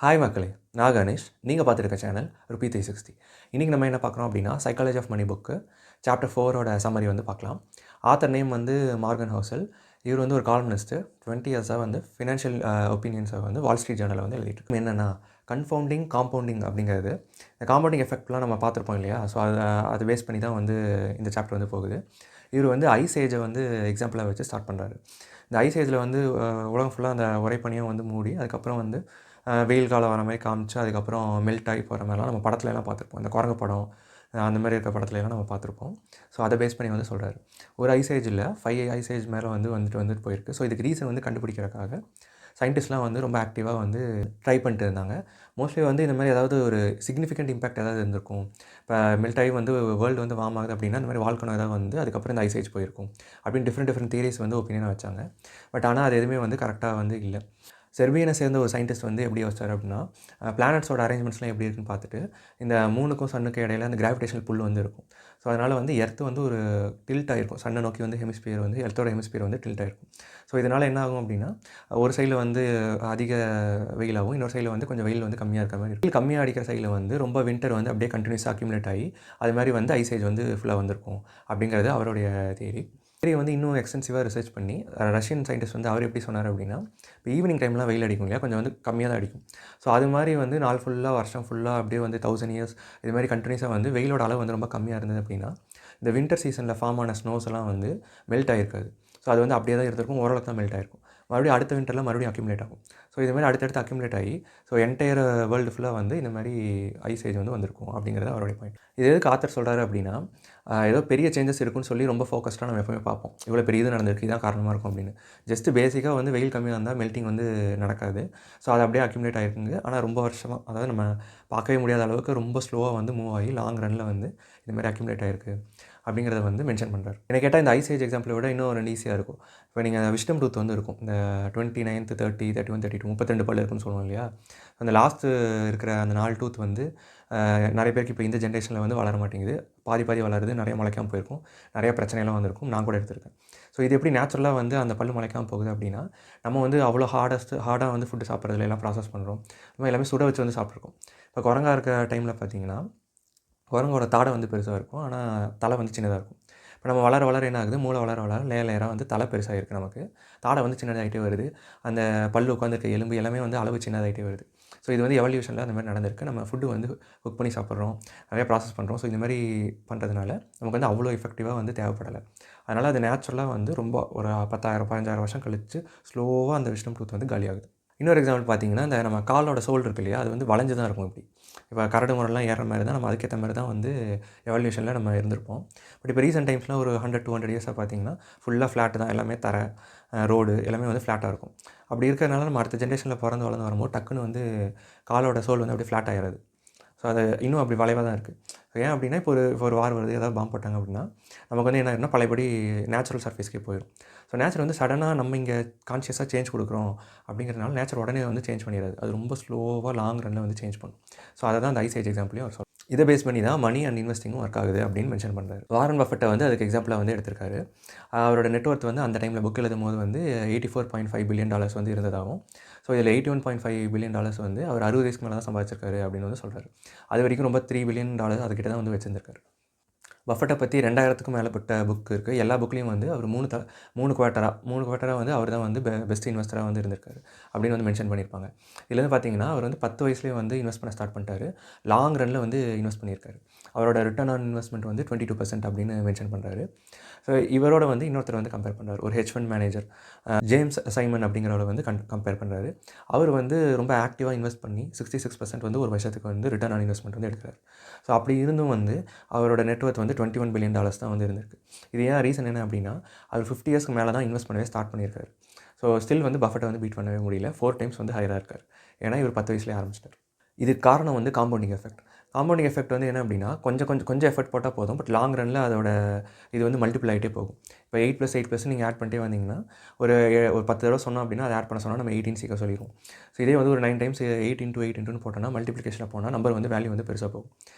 Hi மக்களே, நான் கணேஷ். நீங்கள் பார்த்துருக்க சேனல் ருபி 360. இன்றைக்கி நம்ம என்ன பார்க்குறோம் அப்படின்னா, psychology of money book chapter 4ஓட சம்மரி வந்து பார்க்கலாம். ஆத்தர் நேம் வந்து மார்கன் ஹவுசல். இவர் வந்து ஒரு காலம்னிஸ்ட்டு. 20 இயர்ஸாக வந்து ஃபினான்ஷியல் ஒப்பீனியன்ஸை வந்து வால் ஸ்ட்ரீட் ஜேர்னலில் வந்து எழுதிட்டு என்னென்னா கன்ஃபவுண்டிங் காம்பவுண்டிங் அப்படிங்கிறது. இந்த காம்பவுண்டிங் எஃபெக்ட்லாம் நம்ம பார்த்துருப்போம் இல்லையா? ஸோ அதை பேஸ் பண்ணி தான் வந்து இந்த சாப்டர் வந்து போகுது. இவர் வந்து ஐஸ் ஏஜை வந்து எக்ஸாம்பிளாக வச்சு ஸ்டார்ட் பண்ணுறாரு. இந்த ஐஸ் ஏஜில் வந்து உலகம் ஃபுல்லாக அந்த உரைப்பனியும் வந்து மூடி அதுக்கப்புறம் வந்து வெயில் காலம் வர மாதிரி காமிச்சு அதுக்கப்புறம் மெல்ட் ஆகி போகிற மாதிரிலாம் நம்ம படத்துலலாம் பார்த்துருப்போம். இந்த குரங்கு படம் அந்த மாதிரி இருக்க படத்துலலாம் நம்ம பார்த்துருப்போம். ஸோ அதை பேஸ் பண்ணி வந்து சொல்கிறாரு. ஒரு ஐஸ் ஏஜ் இல்லை, 5 ஐஸ் ஏஜ் மேலே வந்துட்டு போயிருக்கு. ஸோ இதுக்கு ரீசன் வந்து கண்டுபிடிக்கிறதுக்காக சயின்டிஸ்ட்லாம் வந்து ரொம்ப ஆக்டிவாக வந்து ட்ரை பண்ணிட்டு இருந்தாங்க. மோஸ்ட்லி வந்து இந்த மாதிரி ஏதாவது ஒரு சிக்னிஃபிகண்ட் இம்பாக்ட் ஏதாவது இருந்திருக்கும். இப்போ மெல்ட் ஆகி வந்து வேர்ல்டு வந்து வார்ம் ஆகுது அப்படின்னா இந்த மாதிரி வால்கனோ ஏதாவது வந்து அதுக்கப்புறம் இந்த ஐஸ் ஏஜ் போயிருக்கும் அப்படின்னு டிஃப்ரெண்ட் தியரிஸ் வந்து ஒப்பீனியனாக வச்சாங்க. பட் ஆனால் அது எதுவுமே வந்து கரெக்டாக வந்து இல்லை. செர்பியனை சேர்ந்த ஒரு சயின்டிஸ்ட் வந்து எப்படி யோசிச்சார் அப்படின்னா, பிளானட்ஸோட அரேஞ்ச்மெண்ட்ஸ்லாம் எப்படி இருக்குன்னு பார்த்துட்டு, இந்த மூணுக்கும் சன்னுக்கும் இடையில அந்த கிராவிடேஷனல் புல் வந்து இருக்கும். ஸோ அதனால் வந்து எர்த்து வந்து ஒரு டில்ட் ஆகிருக்கும். சன்னை நோக்கி வந்து ஹெமிஸ்பியர் வந்து எர்த்தோட ஹெமிஸ்பியர் வந்து டில்ட் ஆகிருக்கும். ஸோ இதனால் என்ன ஆகும் அப்படின்னா, ஒரு சைடில் வந்து அதிக வெயிலாகவும் இன்னொரு சைடில் வந்து கொஞ்சம் வெயில் வந்து கம்மியாக இருக்கிற மாதிரி இருக்கும். கம்மியாக அடிக்கிற சைடில் வந்து ரொம்ப வின்டர் வந்து அப்படியே கண்டினியூஸாக அக்யூமுலேட் ஆகி அது மாதிரி வந்து ஐஸ் ஏஜ் வந்து ஃபுல்லாக வந்திருக்கும் அப்படிங்கிறது அவருடைய தியரி. வந்து இன்னும் எக்ஸ்டென்சிவாக ரிசர்ச் பண்ணி ரஷ்யன் சயின்டிஸ்ட் வந்து அவர் எப்படி சொன்னார் அப்படின்னா, இப்போ ஈவினிங் டைம்லாம் வெயில் அடிக்கும் இல்லையா, கொஞ்சம் வந்து கம்மியாக தான் அடிக்கும். ஸோ அது மாதிரி வந்து நாள் ஃபுல்லாக வருஷம் ஃபுல்லாக அப்படியே வந்து 1000 இயர்ஸ் இது மாதிரி கண்டினியூஸாக வந்து வெயிலோட அளவு வந்து ரொம்ப கம்மியாக இருந்தது அப்படின்னா, இந்த வின்டர் சீசனில் ஃபார்ம் ஆன ஸ்னோஸ் எல்லாம் வந்து மெல்ட் ஆகிருக்காது. ஸோ அது வந்து அப்படியே தான் இருந்திருக்கும், ஓரளவுக்கு தான் மெல்ட் ஆகிருக்கும். மறுபடியும் அடுத்த வின்டரில் மறுபடியும் அக்யூமுலேட் ஆகும். ஸோ இது மாதிரி அடுத்தடுத்து அக்யூமுலேட் ஆகி ஸோ என்டையர் வேர்ல்டு ஃபுல்லாக வந்து இந்த மாதிரி ஐஸ் ஏஜ் வந்து வந்திருக்கும் அப்படிங்கிறது அவருடைய பாயிண்ட். இது எதுக்கு ஆத்தர் சொல்கிறாரு அப்படின்னா, ஏதோ பெரிய சேஞ்சஸ் இருக்குன்னு சொல்லி ரொம்ப ஃபோக்கஸ்டாக நம்ம எப்பவுமே பார்ப்போம். இவ்வளோ பெரிய இது நடந்திருக்கு, இதான் காரணமாக இருக்கும் அப்படின்னு. ஜஸ்ட் பேசிக்காக வந்து வெயில் கம்மியாக இருந்தால் மெல்ட்டிங் வந்து நடக்காது. ஸோ அது அப்படியே அக்யூமுலேட் ஆகிருக்குங்க. ஆனால் ரொம்ப வருஷமாக, அதாவது நம்ம பார்க்கவே முடியாத அளவுக்கு ரொம்ப ஸ்லோவாக வந்து மூவ் ஆகி லாங் ரனில் வந்து இந்த மாதிரி அக்யூமுலேட் ஆகிருக்கு அப்படிங்கிறத வந்து மென்ஷன் பண்ணுறாரு. எனக்கு கேட்டால் இந்த ஐஸ் ஏஜ் எக்ஸாம்பிளை விட இன்னும் 2 ஈஸியாக இருக்கும். இப்போ நீங்கள் விஸ்டம் டூத் வந்து இருக்கும். இந்த 29, 30, 31, 32 32 பல் இருக்குன்னு சொல்லுவோம் இல்லையா? அந்த லாஸ்ட்டு இருக்கிற அந்த 4 டூத் வந்து நிறைய பேருக்கு இப்போ இந்த ஜென்ரேஷனில் வந்து வளர மாட்டேங்குது. பாதி வளருது, நிறைய முளைக்காமல் போயிருக்கும், நிறைய பிரச்சனைலாம் வந்திருக்கும். நான் கூட எடுத்திருக்கேன். ஸோ இது எப்படி நேச்சுரலாக வந்து அந்த பல் முளைக்காமல் போகுது அப்படின்னா, நம்ம வந்து அவ்வளோ ஹார்டாக வந்து ஃபுட்டு சாப்பிட்றதுல எல்லாம் ப்ராசஸ் பண்ணுறோம். நம்ம எல்லாமே சுட வச்சு வந்து சாப்பிட்ருக்கோம். இப்போ குரங்கா இருக்க டைமில் பார்த்தீங்கன்னா, குரங்கோட தாடை வந்து பெருசாக இருக்கும், ஆனால் தலை வந்து சின்னதாக இருக்கும். இப்போ நம்ம வளர என்ன ஆகுது, மூளை வளர லேயராக வந்து தலை பெருசாகிருக்கு, நமக்கு தாடை வந்து சின்னதாகிட்டே வருது. அந்த பல் உட்காந்துருக்க எலும்பு எல்லாமே வந்து அளவு சின்னதாகிட்டே வருது. ஸோ இது வந்து எவல்யூஷனில் அந்த மாதிரி நடந்திருக்கு. நம்ம ஃபுட்டு வந்து குக் பண்ணி சாப்பிட்றோம், நிறையா ப்ராசஸ் பண்ணுறோம். ஸோ இந்த மாதிரி பண்ணுறதுனால நமக்கு வந்து அவ்வளோ எஃபெக்டிவாக வந்து தேவைப்படலை. அதனால் அது நேச்சுரலாக வந்து ரொம்ப ஒரு 10,000 15,000 வருஷம் கழித்து ஸ்லோவாக அந்த விஸ்டம் டூத் வந்து காலியாகுது. இன்னொரு எக்ஸாம்பிள் பார்த்தீங்கன்னா, இந்த நம்ம காலோட சோல் இருக்கு இல்லையா, அது வந்து வளைஞ்சு தான் இருக்கும். இப்படி இப்போ கரடு முரடெலாம் ஏறுற மாதிரி தான் நம்ம அதுக்கேற்ற மாதிரி தான் வந்து எவல்யூஷனில் நம்ம இருந்திருப்போம். பட் இப்போ ரீசெண்ட் டைம்ஸ்லாம் ஒரு 100-200 இயர்ஸாக பார்த்தீங்கன்னா ஃபுல்லாக ஃப்ளாட்டு தான். எல்லாமே தரை, ரோடு எல்லாமே வந்து ஃப்ளாட்டாக இருக்கும். அப்படி இருக்கிறதுனால நம்ம அடுத்த ஜென்ரேஷனில் பிறந்து வளர்ந்து வரும்போது டக்குன்னு வந்து காலோட சோல் வந்து அப்படியே ஃப்ளாட் ஆகிடுது. ஸோ அது இன்னும் அப்படி வளைவாக தான் இருக்குது. ஏன் அப்படின்னா, இப்போ ஒரு வார் வருது, ஏதாவது பாம்பு போட்டாங்க அப்படின்னா நமக்கு வந்து என்ன ஆயிரும்னா பழையபடி நேச்சுரல் சர்ஃபேஸ்க்கே போயிடும். ஸோ நேச்சர் வந்து சடனாக நம்ம இங்கே கான்ஷியஸாக சேஞ்ச் கொடுக்குறோம் அப்படிங்கிறதுனால நேச்சர் உடனே வந்து சேஞ்ச் பண்ணிடாது. அது ரொம்ப ஸ்லோவாக லாங் ரனில் வந்து சேஞ்ச் பண்ணும். ஸோ அதை தான் அந்த ஐஸ் ஏஜ் எக்ஸாம்பிளையும் அவர் சொல்றார். இதை பேஸ் பண்ணி தான் மணி அண்ட் இன்வெஸ்டிங்கும் ஒர்க் ஆகுது அப்படின்னு மென்ஷன் பண்ணுறாரு. வாரன் பஃபெட்டை வந்து அதுக்கு எக்ஸாம்பிளாக வந்து எடுத்திருக்காரு. அவரோட நெட்வொர்த் வந்து அந்த டைமில் புக் எழுதும்போது வந்து $84.5 பில்லியன் வந்து இருந்ததாகவும், ஸோ இதில் $81.5 பில்லியன் வந்து அவர் 60 வயசுக்கு மேலே தான் சம்பாதிச்சிருக்காரு அப்படின்னு வந்து சொல்கிறாரு. அது வரைக்கும் ரொம்ப $3 பில்லியன் அதுக்கிட்ட தான் வந்து வச்சிருந்திருக்காரு. பஃபெட்டை பற்றி 2000க்கும் மேற்பட்ட புக் இருக்குது. எல்லா புக்லேயும் வந்து அவர் 3 குவார்ட்டராக வந்து அவர் தான் வந்து பெஸ்ட் இன்வெஸ்டராக வந்து இருந்திருக்காரு அப்படின்னு வந்து மென்ஷன் பண்ணியிருப்பாங்க. இதில் வந்து பார்த்தீங்கன்னா, அவர் வந்து 10 வயசுலேயே வந்து இன்வெஸ்ட் பண்ண ஸ்டார்ட் பண்ணிட்டாரு. லாங் ரனில் வந்து இன்வெஸ்ட் பண்ணியிருக்காரு. அவரோட ரிட்டர்ன் ஆன் இன்வெஸ்ட்மெண்ட் வந்து 22% அப்படின்னு மென்ஷன் பண்ணுறாரு. ஸோ இவரோட வந்து இன்னொருத்தர் வந்து கம்பேர் பண்ணுறாரு. ஒரு hedge fund manager James Simon அப்படிங்கிறவரை வந்து கம்பேர் பண்ணுறாரு. அவர் வந்து ரொம்ப ஆக்டிவாக இன்வெஸ்ட் பண்ணி 66% வந்து ஒரு வருஷத்துக்கு வந்து ரிட்டர்ன் ஆன் இன்வெஸ்ட்மெண்ட் வந்து எடுக்கிறார். ஸோ அப்படி இருந்தும் வந்து அவரோட நெட்வொர்த் வந்து $21 பில்லியன் தான் வந்து இருந்திருக்கு. இது ஏன் ரீசன் என்ன அப்படின்னா, அவர் 50 இயர்ஸ்க்கு மேலே தான் இன்வெஸ்ட் பண்ணவே ஸ்டார்ட் பண்ணியிருக்காரு. ஸோ ஸ்டில் வந்து பஃபெட்டை வந்து பீட் பண்ணவே முடியல. 4 டைம்ஸ் வந்து ஹையராக இருக்கார். ஏன்னா இவர் 10 வயசுலேயே ஆரம்பிச்சிட்டார். இதுக்கு காரணம் வந்து காம்பவுண்டிங் எஃபெக்ட். காம்பவுண்டிங் எஃபெக்ட் வந்து என்ன அப்படின்னா, கொஞ்சம் எஃபெக்ட் போட்டால் போதும். பட் லாங் ரனில் அதோட இது வந்து மல்டிபிள் ஆகிட்டே போகும். இப்போ 8+8+ நீங்கள் ஆட் பண்ணிட்டே வந்தீங்கன்னா, ஒரு 10 தடவை சொன்னோம் அப்படின்னா அதை ஆட் பண்ண சொன்னால் நம்ம 18 சீக்கிரம் சொல்லிடுவோம். ஸோ இதே வந்து ஒரு 9 டைம்ஸ் 8 × 8 போட்டோம்னா மல்டிப்ளிகேஷனில் போனால் நம்பர் வந்து வேல்யூ வந்து பெருசாக போகும்.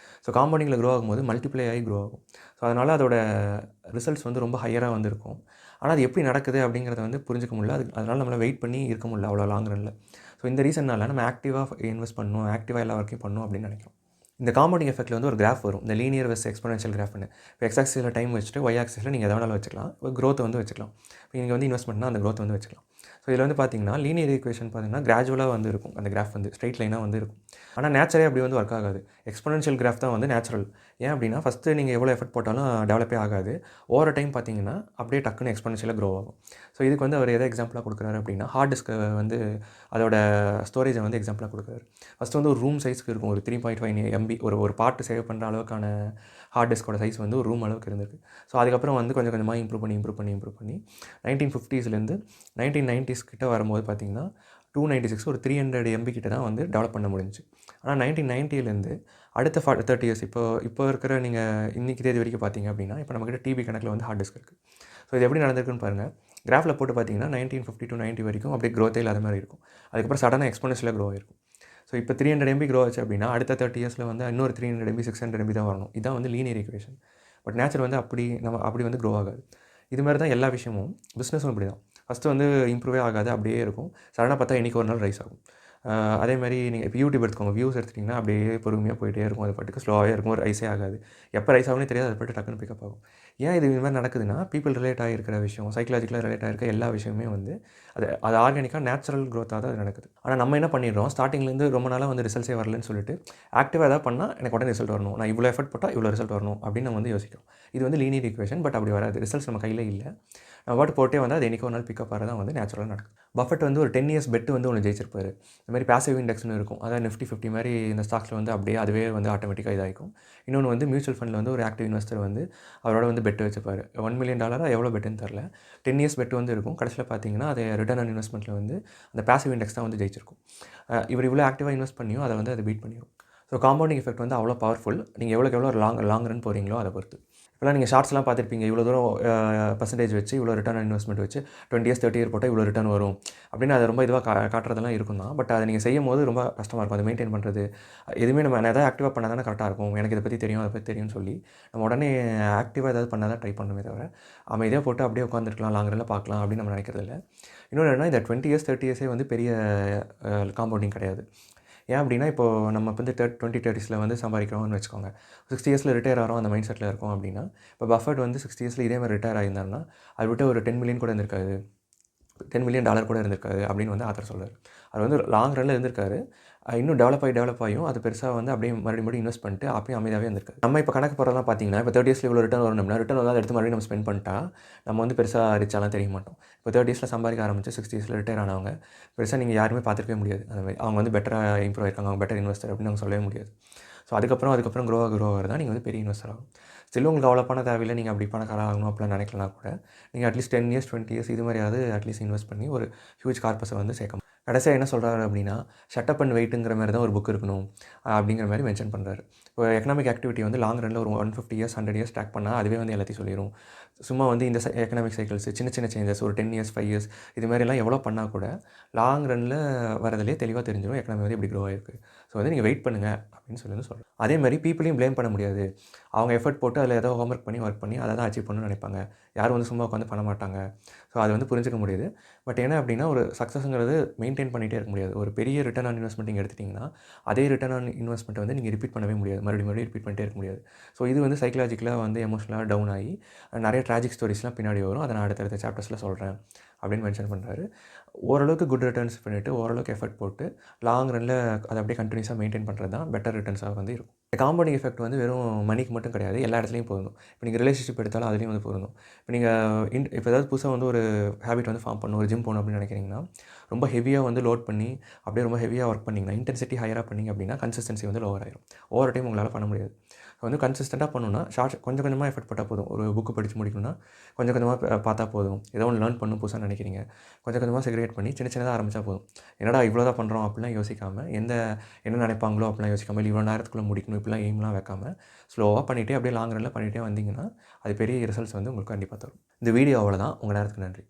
ஸோ காம்பவுண்டிங்கில் க்ரோ ஆகும்போது மல்டிப்ளை ஆகி க்ரோ ஆகும். ஸோ அதனால் அதோட ரிசல்ட்ஸ் வந்து ரொம்ப ஹையராக வந்து இருக்கும். ஆனால் அது எப்படி நடக்குது அப்படிங்கிறத வந்து புரிஞ்சுக்க முடியல. அதனால் நம்மளால் வெயிட் பண்ணி இருக்க முடியல அவ்வளோ லாங் ரன்னில். ஸோ இந்த ரீசன்னால நம்ம ஆக்டிவாக இன்வெஸ்ட் பண்ணணும், ஆக்டிவாக எல்லா ஒர்க்கையும் பண்ணணும் அப்படின்னு நினைக்கிறோம். இந்த காம்பவுண்டிங் எஃபெக்ட்டில் வந்து ஒரு கிராஃப் வரும். இந்த லீனியர் வெர்சஸ் எக்ஸ்போனென்ஷியல் கிராஃப்னு. இப்போ எக்ஸ் ஆக்சிஸில் டைம் வச்சுட்டு ஒய் ஆக்சிஸில் நீங்கள் எதை வேணாலும் வச்சுக்கலாம். ஒரு க்ரோத்தை வந்து வச்சுக்கலாம். இப்போ நீங்கள் வந்து இன்வெஸ்ட்மெண்ட்னா அந்த க்ரோத் வந்து வச்சுக்கலாம். ஸோ இதில் வந்து பார்த்தீங்கன்னா லீனியர் ஈக்குவேஷன் பார்த்தீங்கன்னா கிராஜுவலாக வந்து இருக்கும். அந்த கிராஃப் வந்து ஸ்ட்ரெயிட் லைனாக வந்து இருக்கும். ஆனால் நேச்சரே அப்படி வந்து ஒர்க் ஆகாது. எக்ஸ்போனென்ஷியல் கிராஃப் தான் வந்து நேச்சுரல். ஏன் அப்படின்னா ஃபஸ்ட்டு நீங்கள் எவ்வளோ எஃபர்ட் போட்டாலும் டெவலப்பே ஆகாது. ஓவர் டைம் பார்த்தீங்கன்னா அப்படியே டக்குன்னு எக்ஸ்போனென்ஷியலாக க்ரோ ஆகும். ஸோ இதுக்கு வந்து அவர் எதை எக்ஸாம்பிளாக கொடுக்குறாரு அப்படின்னா ஹார்ட் டிஸ்க்கு வந்து அதோட ஸ்டோரேஜை வந்து எக்ஸாம்பிளாக கொடுக்குறாரு. ஃபஸ்ட்டு வந்து ஒரு ரூம் சைஸ்க்கு இருக்கும். ஒரு 3.5 MB ஒரு பார்ட் சேவ் பண்ணுற அளவுக்கான ஹார்ட் டிஸ்கோட சைஸ் வந்து ஒரு ரூம் அளவுக்கு இருந்திருக்கு. ஸோ அதுக்கப்புறம் வந்து கொஞ்சம் கொஞ்சமாக இம்ப்ரூவ் பண்ணி 1950ஸ்லேருந்து 1990s கிட்ட வரும்போது பார்த்தீங்கன்னா 296 ஒரு 300 MB கிட்ட தான் வந்து டெவலப் பண்ண முடிஞ்சுச்சு. ஆனால் 1990லேருந்து அடுத்த 30 இயர்ஸ் இப்போ இருக்கிற நீங்கள் இன்றைக்கி தேதி வரைக்கும் பார்த்தீங்க அப்படின்னா இப்போ நம்மக்கிட்ட டிபி கணக்கில் வந்து ஹார்ட் டிஸ்க் இருக்குது. ஸோ இது எப்படி நடந்திருக்குன்னு பாருங்கள். கிராஃபில் போட்டு பார்த்தீங்கன்னா 1950 to 90 வரைக்கும் அப்படியே க்ரோத்தே இல்லாத மாதிரி இருக்கும். அதுக்கப்புறம் சடனாக எக்ஸ்போனென்ஷியலாக க்ரோ ஆயிருக்கும். ஸோ இப்போ 300 MB க்ரோ ஆச்சு அப்படின்னா அடுத்த 30 இயர்ஸில் வந்து இன்னொரு 300 MB 600 MB தான் வரணும். இதான் வந்து லீனியர் ஈக்குவேஷன். பட் நேச்சர் வந்து அப்படி வந்து க்ரோ ஆகாது. இது மாதிரி தான் எல்லா விஷயமும் பிஸ்னஸும் இப்படி தான். ஃபஸ்ட்டு வந்து இம்ப்ரூவே ஆகாது, அப்படியே இருக்கும். சடனாக பார்த்தா என்றைக்கு ஒரு நாள் ரைஸ் ஆகும். அதேமாதிரி நீங்கள் இப்போ யூடியூப் எடுத்துக்கோங்க. வியூஸ் எடுத்துட்டிங்கன்னா அப்படியே பொறுமையாக போயிட்டே இருக்கும். அது பாட்டுக்கு ஸ்லோவாகவே இருக்கும். ஒரு ரைஸே ஆகாது. எப்போ ரைஸ் ஆகும்னே தெரியாது. அது பாட்டு டக்குன்னு பிக்கப் ஆகும். ஏன் இது மாதிரி நடக்குதுன்னா பீப்பிள் ரிலேட் ஆகிருக்கிற விஷயம், சைக்கலாஜிக்கலாக ரிலேட் ஆகிருக்க எல்லா விஷயமே வந்து அது ஆர்கானிக்காக நேச்சுரல் க்ரோத்தாக தான் அது நடக்குது. ஆனால் நம்ம என்ன பண்ணிடுறோம், ஸ்டார்டிங்லேருந்து ரொம்ப நாளாக வந்து ரிசல்ட்ஸே வரலன்னு சொல்லிட்டு ஆக்டிவாக எதாவது பண்ணால் எனக்கு உடனே ரிசல்ட் வரணும், நான் இவ்வளோ எஃபர்ட் போட்டால் இவ்வளோ ரிசல்ட் வரணும் அப்படின்னு நம்ம வந்து யோசிக்கிறோம். இது வந்து லீனியர் ஈக்குவேஷன். பட் அப்படி வராது. ரிசல்ட்ஸ் நம்ம கையில் இல்லை. நம்ம பாட்டு போட்டே வந்தால் அது என்றைக்கோ ஒரு நாள் பிக்கப் ஆகிறது தான் வந்து நேச்சுரலாக நடக்கும். பஃபெட் வந்து ஒரு 10 இயர்ஸ் பெட்டு வந்து ஒன்று ஜெயிச்சிருப்பாரு. இந்த மாதிரி பாசிவ் இண்டெக்ஸ்னு இருக்கும். அதாவது நிஃப்டி 50 மாதிரி இந்த ஸ்டாக்ஸில் வந்து அப்படியே அதுவே வந்து ஆட்டோமேட்டிக்காக இதாகிக்கும். இன்னொன்று வந்து மியூச்சுவல் ஃபண்டில் வந்து ஒரு ஆக்டிவ் இன்வெஸ்டர் வந்து அவரோட வந்து பெட் வச்சுப்பார். $1 million எவ்வளோ பெட்டுன்னு தெரில. 10 இயர்ஸ் பெட்டு வந்து இருக்கும். கடைசியில் பார்த்தீங்கன்னா அது ரிட்டர்ன் ஆன் இன்வெஸ்ட்மெண்ட்டில் வந்து அந்த பாசிவ் இண்டெக்ஸ் தான் வந்து ஜெயிச்சிருக்கும். இவர் இவ்வளோ ஆக்டிவாக இன்வெஸ்ட் பண்ணியும் அதை வந்து பீட் பண்ணிடும். ஸோ காம்பவுண்டிங் எஃபெக்ட் வந்து அவ்வளோ பவர்ஃபுல். நீங்கள் எவ்வளோ லாங் ரன் போகிறீங்களோ அதை பொறுத்து. இப்போலாம் நீங்கள் ஷார்ட்ஸ்லாம் பார்த்துருப்பீங்க. இவ்வளோ தூரம் பர்சன்டேஜ் வச்சு இவ்வளோ ரிட்டர்ன் ஆன் இன்வெஸ்ட்மெண்ட் வச்சு 20 இயர்ஸ் 30 இயர் போட்டால் இவ்வளோ ரிட்டர்ன் வரும் அப்படின்னு அது ரொம்ப இதுவாக காட்டுறதெல்லாம் இருக்கும் தான். பட் அதை நீங்கள் செய்யும் போது ரொம்ப கஷ்டமாக இருக்கும். அதை மெயின்டைன் பண்ணுறது எதுவுமே நம்ம எதாவது ஆக்டிவாக பண்ணால் தானே கரெக்டாக இருக்கும். எனக்கு இதை பற்றி தெரியும், அதை பற்றி தெரியும்னு சொல்லி நம்ம உடனே ஆக்டிவாக ஏதாவது பண்ணால் தான் ட்ரை பண்ணணுமே தவிர அமைதியாக போட்டு அப்படியே உட்காந்துருக்கலாம், லாங் ரன்னில் பார்க்கலாம் அப்படின்னு நம்ம நினைக்கிறதில்ல. இன்னொன்று என்னன்னா இந்த 20 இயர்ஸ் 30 இயர்ஸே வந்து பெரிய காம்பவுண்டிங் கிடையாது. ஏன் அப்படின்னா இப்போது நம்ம வந்து 2030s வந்து சம்பாதிக்கிறோம்னு வச்சுக்கோங்க. 60 இயர்ஸில் ரிட்டையர் ஆகிறோம் அந்த மைண்ட் செட்டில் இருக்கோம் அப்படின்னா இப்போ பஃபெட் வந்து 60 இயர்ஸில் இதே மாதிரி ரிட்டையர் ஆகியிருந்தாருன்னா அதை விட்டு ஒரு 10 மில்லியன் கூட இருந்திருக்காது, $10 million கூட இருந்திருக்காது அப்படின்னு வந்து ஆத்தர் சொல்கிறார். அவர் வந்து லாங் ரன்னில் இருந்திருக்காரு. இன்னும் டெவலப் ஆகியும் அது பெருசாக வந்து அப்படியே மறுபடியும் இன்வெஸ்ட் பண்ணிட்டு அப்பயும் அமைதியாகவே இருந்திருக்காரு. நம்ம இப்போ கணக்கு போகிறதெல்லாம் பார்த்தீங்கன்னா இப்போ 30 இயர்ஸில் இவ்வளோ ரிட்டர்ன் வரணும்னா ரிட்டர்ன் வந்து அதை எடுத்து மறுபடியும் நம்ம ஸ்பெண்ட் பண்ணிட்டா நம்ம வந்து பெருசாக ரிச்சாலாம் தெரிய மாட்டோம். இப்போ 30 இயர்ஸில் சம்பாதிக்க ஆரம்பிச்சு 60 இயர்ஸில் ரிட்டையர் ஆனவங்க பெருசாக நீங்கள் யாருமே பார்த்துருக்கவே முடியாது. அந்த மாதிரி அவங்க வந்து பெட்டராக இம்ப்ரூவ் ஆயிருக்காங்க, அவங்க பெட்டர் இன்வெஸ்டர் அப்படின்னு நம்ம சொல்லவே முடியாது. ஸோ அதுக்கப்புறம் க்ரோ தான் நீங்கள் வந்து பெரிய இன்வெஸ்டர் ஆகும். ஸ்டில் உங்களுக்கு அவ்வளோ பணம் தேவையில்லை, நீங்கள் அப்படி பணக்காரர் ஆகணும் அப்படிலாம் நினைக்கலாம் கூட நீங்கள் அட்லீஸ்ட் 10 இயர்ஸ் 20 இயர்ஸ் இது மாதிரியாவது அட்லீஸ்ட் இன்வெஸ்ட் பண்ணி ஒரு ஹியூஜ் கார்பஸை வந்து சேர்க்கணும். கடைசியாக என்ன சொல்கிறாரு அப்படின்னா ஷட் அண்ட் வெயிட்டுங்கிற மாதிரி தான் ஒரு புக் இருக்கணும் அப்படிங்கிற மாதிரி மென்ஷன் பண்ணுறாரு. இப்போ எக்கனாமிக் ஆக்டிவிட்டி வந்து லாங் ரனில் ஒரு 150 இயர்ஸ் 100 இயர்ஸ் ட்ராக் பண்ணால் அதுவே வந்து எல்லாத்தையும் சொல்லிடும். சும்மா வந்து இந்த எக்கனாமிக் சைக்கிள்ஸ் சின்ன சேஞ்சஸ் ஒரு 10 இயர்ஸ் 5 இயர்ஸ் இது மாதிரிலாம் எவ்வளோ பண்ணால் கூட லாங் ரனில் வரதுலேயே தெளிவாக தெரிஞ்சிடும் எக்கனாமி வந்து எப்படி க்ரோ ஆகிருக்கு. ஸோ வந்து நீங்கள் வெயிட் பண்ணுங்கள் அப்படின்னு சொல்கிறேன். அதே மாதிரி பீப்புளையும் ப்ளேம் பண்ண முடியாது. அவங்க எஃபர்ட் போட்டு அதில் ஏதோ ஒர்க் பண்ணி அதை தான் அச்சீவ் பண்ணணும்னு நினைப்பாங்க. யாரும் வந்து சும்மா உட்காந்து பண்ண மாட்டாங்க. ஸோ அது வந்து புரிஞ்சிக்க முடியுது. பட் என்ன அப்படின்னா ஒரு சக்ஸஸ்ங்கிறது மெயின்டைன் பண்ணிகிட்டே இருக்க முடியாது. ஒரு பெரிய ரிட்டர்ன் ஆன் இன்வெஸ்ட்மெண்ட் நீங்கள் எடுத்துட்டிங்கன்னா அதே ரிட்டர்ன் ஆன் இன்வெஸ்ட்மெண்ட் வந்து நீங்கள் ரிப்பீட் பண்ணவே முடியாது. மறுபடியும் ரிப்பீட் பண்ணிட்டே இருக்க முடியாது. ஸோ இது வந்து சைக்கலாஜிக்கலாக வந்து எமோஷனலாக டவுன் ஆகி நிறைய ட்ராஜிக் ஸ்டோரிஸ்லாம் பின்னாடி வரும். அதை நான் அடுத்தடுத்த சாப்டர்ஸில் சொல்கிறேன் அப்படின்னு மென்ஷன் பண்ணுறாரு. ஓரளவுக்கு குட் ரிட்டர்ன்ஸ் பண்ணிவிட்டு ஓரளவுக்கு எஃபர்ட் போட்டு லாங் ரனில் அதை அப்படியே கண்டினியூஸாக மெயின்டைன் பண்ணுறது தான் பெட்டர் ரிட்டர்ன்ஸாக வந்து இருக்கும். காம்பவுண்டிங் எஃபெக்ட் வந்து வெறும் மணிக்கு மட்டும் கிடையாது, எல்லா இடத்துலையும் பொருந்தும். இப்போ நீங்கள் ரிலேஷன்ஷிப் எடுத்தாலும் அதுலேயும் வந்து பொருந்தும். இப்போ நீங்கள் இப்போ ஏதாவது புதுசாக வந்து ஒரு ஹேபிட் வந்து ஃபார்ம் பண்ணணும், ஒரு ஜிம் போகணும் அப்படின்னு நினைக்கிறீங்கன்னா ரொம்ப ஹெவியாக வந்து லோட் பண்ணி அப்படியே ரொம்ப ஹெவியாக ஒர்க் பண்ணிங்கன்னா இன்டென்சிட்டி ஹையராக பண்ணிங்க அப்படின்னா கன்சிஸ்டன்சி வந்து லோவர் ஆயிரும். ஓவர் டைம் உங்களால் பண்ண முடியாது. வந்து கன்சிஸ்டண்ட்டாக பண்ணணும்னா கொஞ்சம் கொஞ்சமாக எஃபர்ட் போட்டால் போதும். ஒரு புக்கு படித்து முடிக்கணும்னா கொஞ்சம் கொஞ்சமாக பார்த்தா போதும். ஏதோ ஒன்று லேர்ன் பண்ணணும் புதுசாக நினைக்கிறீங்க, கொஞ்சம் கொஞ்சமாக செக்ரிகேட் பண்ணி சின்னதாக ஆரம்பித்தா போதும். என்னடா இவ்வளோ தான் பண்ணுறோம் அப்படிலாம் யோசிக்காமல் என்ன நினைப்பாங்களோ அப்படிலாம் யோசிக்காமல் இவ்வளோ நேரத்துக்குள்ளே முடிக்கணும் இப்படிலாம் எய்ம்லாம் வைக்காமல் ஸ்லோவாக பண்ணிகிட்டே அப்படியே லாங் ரனில் பண்ணிகிட்டே வந்தீங்கன்னா அது பெரிய ரிசல்ட்ஸ் வந்து உங்களுக்கு கண்டிப்பாக தரும். இந்த வீடியோ அவ்வளோதான். உங்கள் நேரத்துக்கு நன்றி.